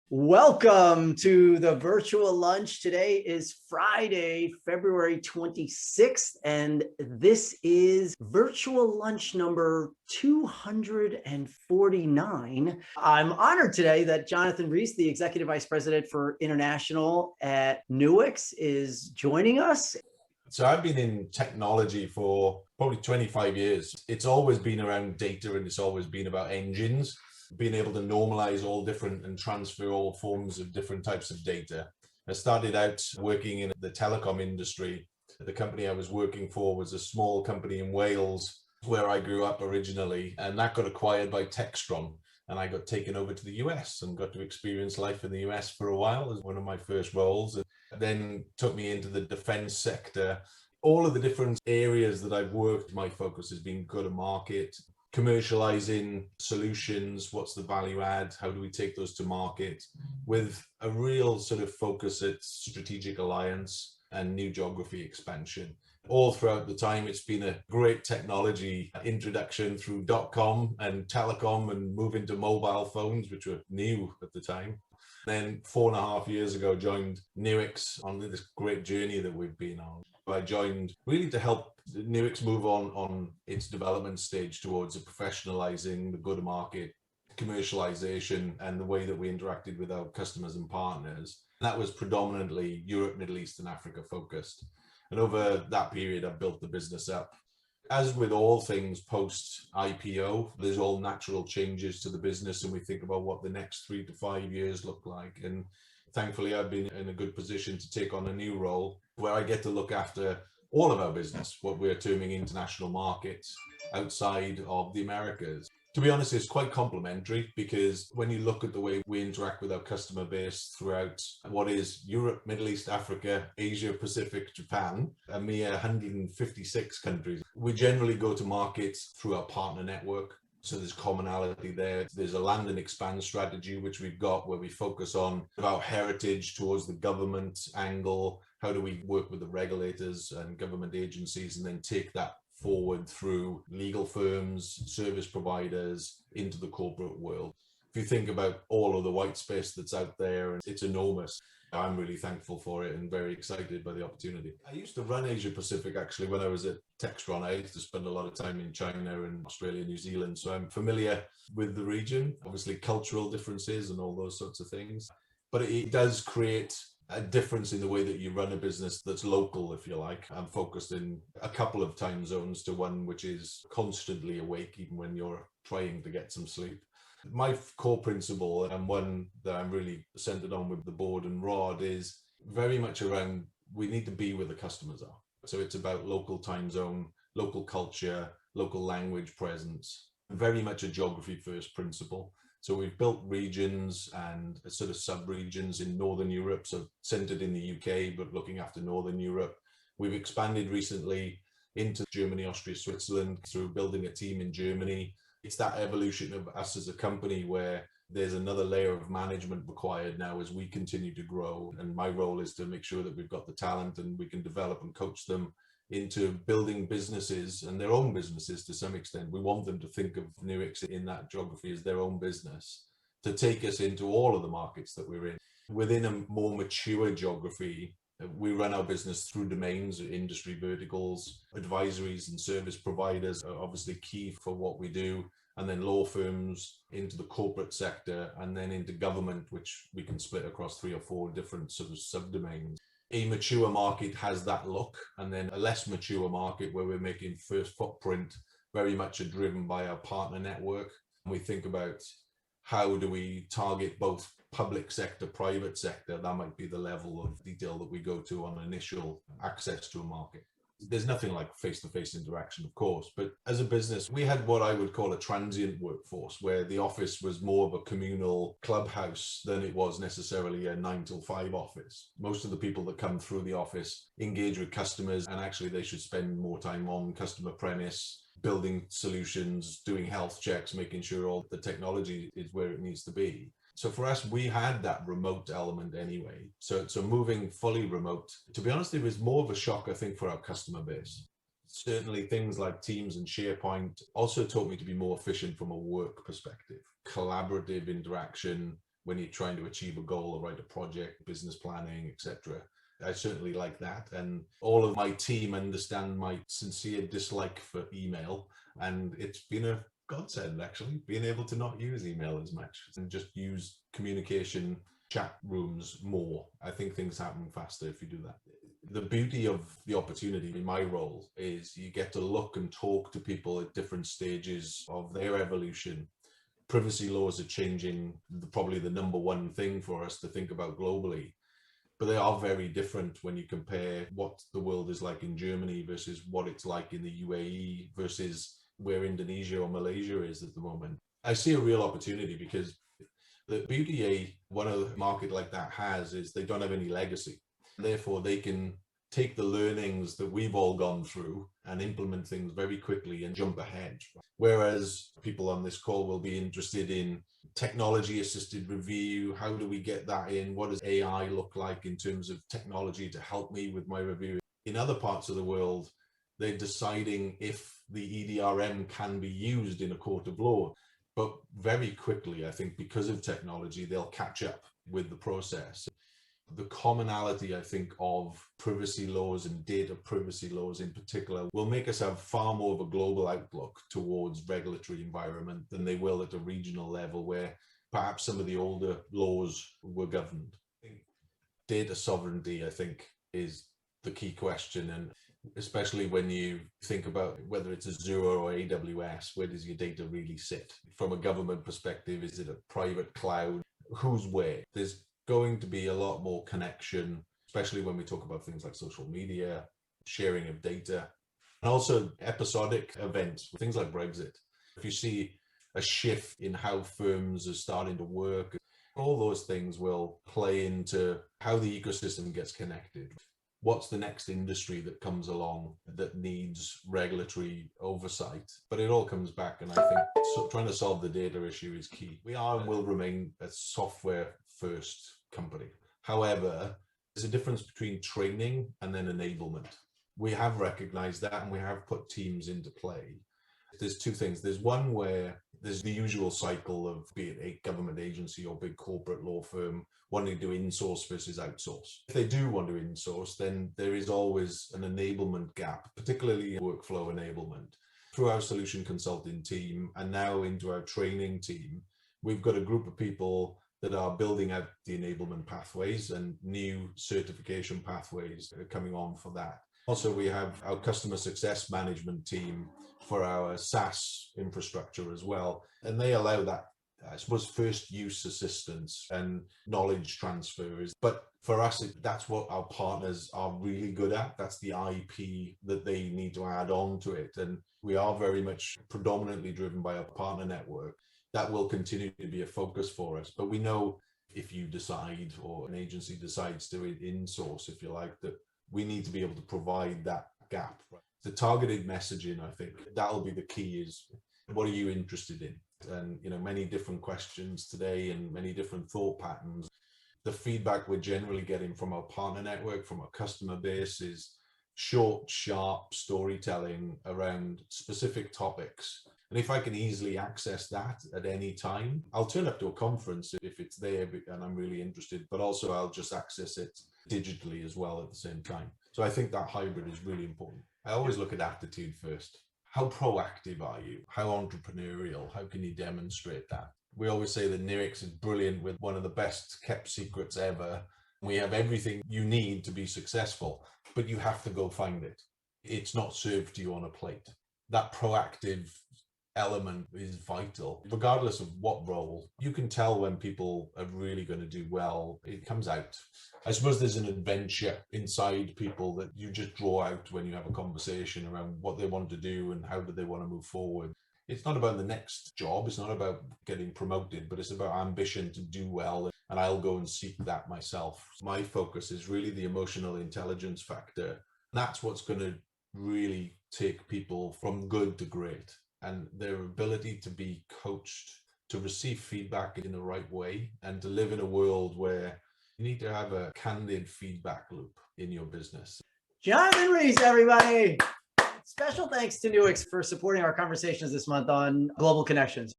Welcome to the virtual lunch. Today is Friday, February 26th, and this is virtual lunch number 249. I'm honored today that Jonathan Rees, the Executive Vice President for International at Nuix, is joining us. So I've been in technology for probably 25 years. It's always been around data and it's always been about engines, being able to normalize all different and transfer all forms of different types of data. I started out working in the telecom industry. The company I was working for was a small company in Wales where I grew up originally, and that got acquired by Textron. And I got taken over to the US and got to experience life in the US for a while as one of my first roles. And then took me into the defense sector. All of the different areas that I've worked, my focus has been go-to-market, commercializing solutions, what's the value add, how do we take those to market, with a real sort of focus at strategic alliance and new geography expansion. All throughout the time, it's been a great technology introduction through .com and telecom and move into mobile phones, which were new at the time. Then 4.5 years ago, joined Nuix on this great journey that we've been on. I joined really to help Nuix move on its development stage towards a professionalizing, the go-to-market, commercialization, and the way that we interacted with our customers and partners. That was predominantly Europe, Middle East, and Africa focused. And over that period, I built the business up. As with all things post-IPO, there's all natural changes to the business, and we think about what the next 3 to 5 years look like. And thankfully, I've been in a good position to take on a new role where I get to look after all of our business, what we're terming international markets outside of the Americas. To be honest, it's quite complementary because when you look at the way we interact with our customer base throughout what is Europe, Middle East, Africa, Asia, Pacific, Japan, a mere 156 countries, we generally go to markets through our partner network. So there's commonality there. There's a land and expand strategy, which we've got where we focus on our heritage towards the government angle. How do we work with the regulators and government agencies and then take that forward through legal firms, service providers into the corporate world? If you think about all of the white space that's out there, it's enormous. I'm really thankful for it and very excited by the opportunity. I used to run Asia Pacific actually when I was at Textron. I used to spend a lot of time in China and Australia, New Zealand. So I'm familiar with the region, obviously cultural differences and all those sorts of things. But it does create a difference in the way that you run a business that's local, if you like. I'm focused in a couple of time zones to one which is constantly awake, even when you're trying to get some sleep. My core principle, and one that I'm really centered on with the board and Rod, is very much around we need to be where the customers are. So it's about local time zone, local culture, local language presence, very much a geography first principle. So we've built regions and sort of sub-regions in Northern Europe, so centered in the UK, but looking after Northern Europe. We've expanded recently into Germany, Austria, Switzerland through building a team in Germany. It's that evolution of us as a company where there's another layer of management required now as we continue to grow. And my role is to make sure that we've got the talent and we can develop and coach them into building businesses and their own businesses to some extent. We want them to think of Nuix in that geography as their own business to take us into all of the markets that we're in. Within a more mature geography, we run our business through domains, industry verticals, advisories and service providers are obviously key for what we do. And then law firms into the corporate sector and then into government, which we can split across 3 or 4 different sort of subdomains. A mature market has that look, and then a less mature market where we're making first footprint very much are driven by our partner network. And we think about how do we target both public sector, private sector. That might be the level of detail that we go to on initial access to a market. There's nothing like face-to-face interaction, of course, but as a business, we had what I would call a transient workforce where the office was more of a communal clubhouse than it was necessarily a 9 till 5 office. Most of the people that come through the office engage with customers, and actually they should spend more time on customer premise, building solutions, doing health checks, making sure all the technology is where it needs to be. So for us, we had that remote element anyway. So moving fully remote, to be honest, it was more of a shock, I think, for our customer base. Certainly things like Teams and SharePoint also taught me to be more efficient from a work perspective. Collaborative interaction, when you're trying to achieve a goal or write a project, business planning, etc. I certainly like that. And all of my team understand my sincere dislike for email. And it's been a godsend, actually, being able to not use email as much and just use communication chat rooms more. I think things happen faster if you do that. The beauty of the opportunity in my role is you get to look and talk to people at different stages of their evolution. Privacy laws are changing, probably the number one thing for us to think about globally. But they are very different when you compare what the world is like in Germany versus what it's like in the UAE versus where Indonesia or Malaysia is at the moment. I see a real opportunity because the beauty one of the market like that has is they don't have any legacy. Therefore, they can take the learnings that we've all gone through and implement things very quickly and jump ahead. Whereas people on this call will be interested in technology assisted review. How do we get that in? What does AI look like in terms of technology to help me with my review? In other parts of the world, they're deciding if the EDRM can be used in a court of law. But very quickly, I think because of technology, they'll catch up with the process. The commonality, I think, of privacy laws and data privacy laws in particular will make us have far more of a global outlook towards regulatory environment than they will at a regional level where perhaps some of the older laws were governed. Data sovereignty, I think, is the key question. And especially when you think about whether it's Azure or AWS, where does your data really sit? From a government perspective, is it a private cloud? Who's where? There's going to be a lot more connection, especially when we talk about things like social media, sharing of data, and also episodic events, things like Brexit. If you see a shift in how firms are starting to work, all those things will play into how the ecosystem gets connected. What's the next industry that comes along that needs regulatory oversight? But it all comes back, and I think trying to solve the data issue is key. We are and will remain a software first company. However, there's a difference between training and then enablement. We have recognized that and we have put teams into play. There's two things. There's one where there's the usual cycle of, be it a government agency or big corporate law firm, wanting to insource versus outsource. If they do want to insource, then there is always an enablement gap, particularly in workflow enablement. Through our solution consulting team and now into our training team, we've got a group of people that are building out the enablement pathways and new certification pathways that are coming on for that. Also, we have our customer success management team for our SaaS infrastructure as well. And they allow that, I suppose, first use assistance and knowledge transfers. But for us, that's what our partners are really good at. That's the IP that they need to add on to it. And we are very much predominantly driven by our partner network. That will continue to be a focus for us. But we know if you decide, or an agency decides to insource, if you like, that we need to be able to provide that gap. The targeted messaging, I think that'll be the key, is what are you interested in? And, you know, many different questions today and many different thought patterns. The feedback we're generally getting from our partner network, from our customer base, is short, sharp storytelling around specific topics. And if I can easily access that at any time, I'll turn up to a conference if it's there and I'm really interested, but also I'll just access it digitally as well at the same time. So I think that hybrid is really important. I always look at attitude first. How proactive are you? How entrepreneurial? How can you demonstrate that? We always say that Nuix is brilliant, with one of the best kept secrets ever. We have everything you need to be successful, but you have to go find it. It's not served to you on a plate. That proactive element is vital, regardless of what role. You can tell when people are really going to do well. It comes out. I suppose there's an adventure inside people that you just draw out when you have a conversation around what they want to do and how do they want to move forward. It's not about the next job. It's not about getting promoted, but it's about ambition to do well. And I'll go and seek that myself. My focus is really the emotional intelligence factor. That's what's going to really take people from good to great. And their ability to be coached, to receive feedback in the right way, and to live in a world where you need to have a candid feedback loop in your business. Jonathan Rees, everybody. Special thanks to Nuix for supporting our conversations this month on Global Connections.